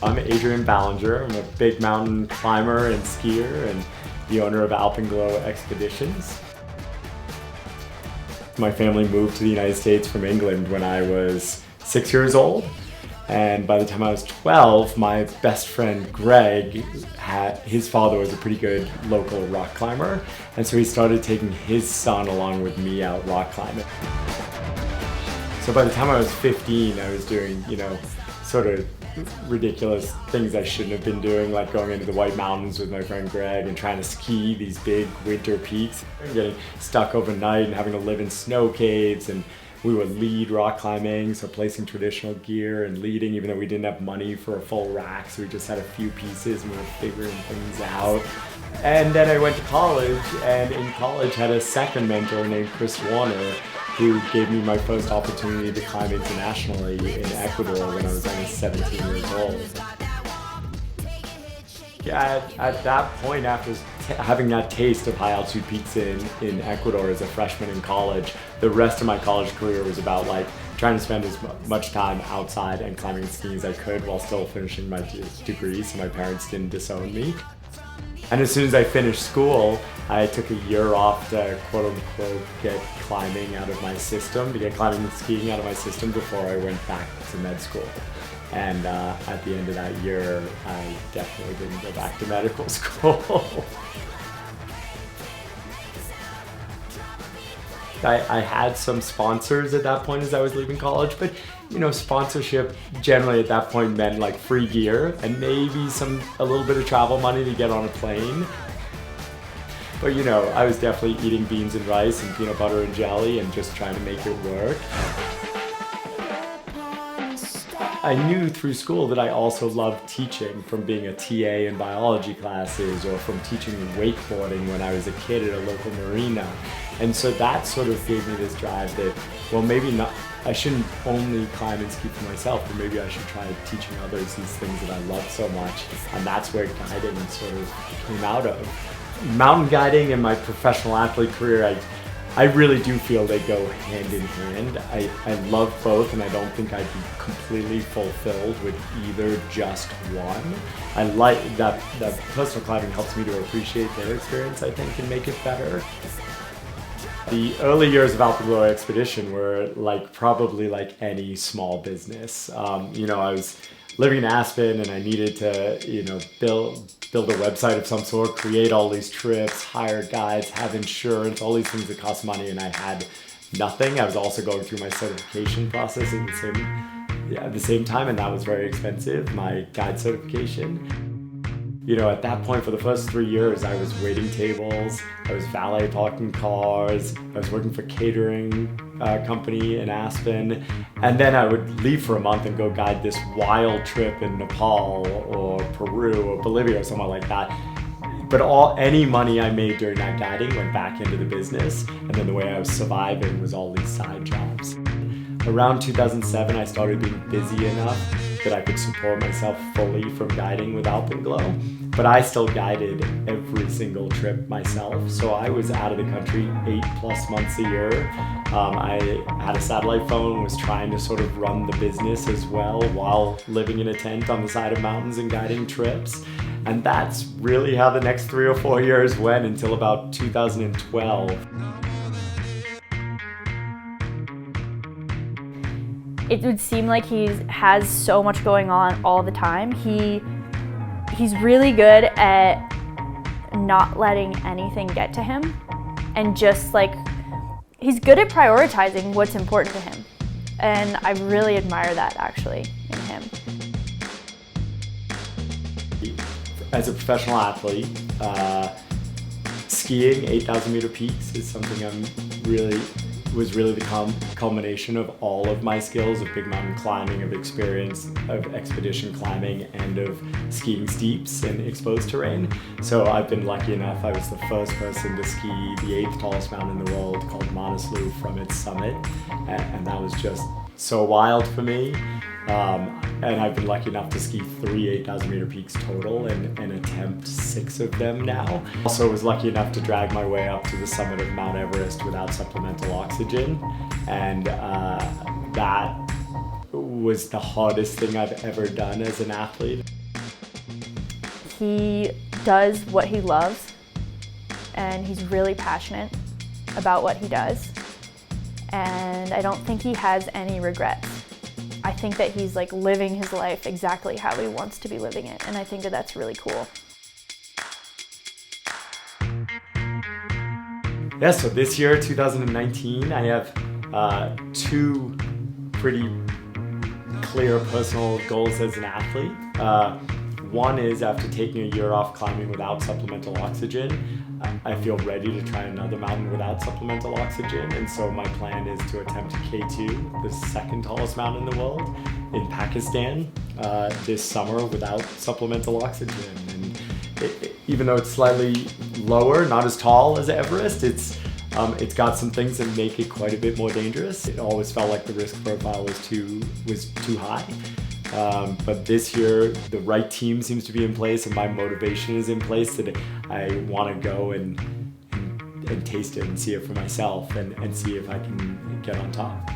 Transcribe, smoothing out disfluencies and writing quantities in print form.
I'm Adrian Ballinger. I'm a big mountain climber and skier and the owner of Alpenglow Expeditions. My family moved to the United States from England when I was 6 years old. And by the time I was 12, my best friend Greg, his father was a pretty good local rock climber. And so he started taking his son along with me out rock climbing. So by the time I was 15, I was doing, sort of ridiculous things I shouldn't have been doing, like going into the White Mountains with my friend Greg and trying to ski these big winter peaks, getting stuck overnight and having to live in snow caves. And we would lead rock climbing, so placing traditional gear and leading, even though we didn't have money for a full rack, so we just had a few pieces and we were figuring things out. And then I went to college, and in college had a second mentor named Chris Warner, who gave me my first opportunity to climb internationally in Ecuador when I was only 17 years old. Yeah, at that point, after having that taste of high altitude peaks in Ecuador as a freshman in college, the rest of my college career was about trying to spend as much time outside and climbing and skiing as I could while still finishing my degree, so my parents didn't disown me. And as soon as I finished school, I took a year off to quote-unquote get climbing out of my system, to get climbing and skiing out of my system before I went back to med school. And at the end of that year, I definitely didn't go back to medical school. I had some sponsors at that point as I was leaving college, but sponsorship generally at that point meant free gear and maybe a little bit of travel money to get on a plane. But I was definitely eating beans and rice and peanut butter and jelly and just trying to make it work. I knew through school that I also loved teaching, from being a TA in biology classes or from teaching wakeboarding when I was a kid at a local marina. And so that sort of gave me this drive that, well, maybe not, I shouldn't only climb and ski for myself, but maybe I should try teaching others these things that I love so much. And that's where guiding sort of came out of. Mountain guiding and my professional athlete career, I really do feel they go hand in hand. I love both, and I don't think I'd be completely fulfilled with either just one. I like that personal climbing helps me to appreciate their experience, I think, and make it better. The early years of Alpenglow Expedition were probably like any small business. I was living in Aspen and I needed to, build a website of some sort, create all these trips, hire guides, have insurance, all these things that cost money, and I had nothing. I was also going through my certification process at the same time, and that was very expensive, my guide certification. At that point, for the first 3 years, I was waiting tables, I was valet parking cars, I was working for a catering company in Aspen, and then I would leave for a month and go guide this wild trip in Nepal or Peru or Bolivia or somewhere like that. But any money I made during that guiding went back into the business, and then the way I was surviving was all these side jobs. Around 2007, I started being busy enough that I could support myself fully from guiding with Alpenglow, but I still guided every single trip myself. So I was out of the country 8+ months a year. I had a satellite phone, was trying to sort of run the business as well while living in a tent on the side of mountains and guiding trips. And that's really how the next 3 or 4 years went until about 2012. It would seem like he has so much going on all the time. He's really good at not letting anything get to him, and just he's good at prioritizing what's important to him. And I really admire that actually in him. As a professional athlete, skiing 8,000 meter peaks is something was really the culmination of all of my skills of big mountain climbing, of experience, of expedition climbing, and of skiing steeps and exposed terrain. So I've been lucky enough, I was the first person to ski the 8th tallest mountain in the world called Manaslu from its summit, and that was just so wild for me. And I've been lucky enough to ski 3 8,000 meter peaks total and attempt 6 of them now. Also was lucky enough to drag my way up to the summit of Mount Everest without supplemental oxygen, and that was the hardest thing I've ever done as an athlete. He does what he loves, and he's really passionate about what he does. And I don't think he has any regrets. I think that he's like living his life exactly how he wants to be living it, and I think that that's really cool. Yeah, so this year, 2019, I have two pretty clear personal goals as an athlete. One is, after taking a year off climbing without supplemental oxygen, I feel ready to try another mountain without supplemental oxygen, and so my plan is to attempt K2, the second tallest mountain in the world, in Pakistan this summer without supplemental oxygen. And even though it's slightly lower, not as tall as Everest, it's got some things that make it quite a bit more dangerous. It always felt like the risk profile was too high. But this year, the right team seems to be in place, and my motivation is in place that I want to go and taste it and see it for myself, and see if I can get on top.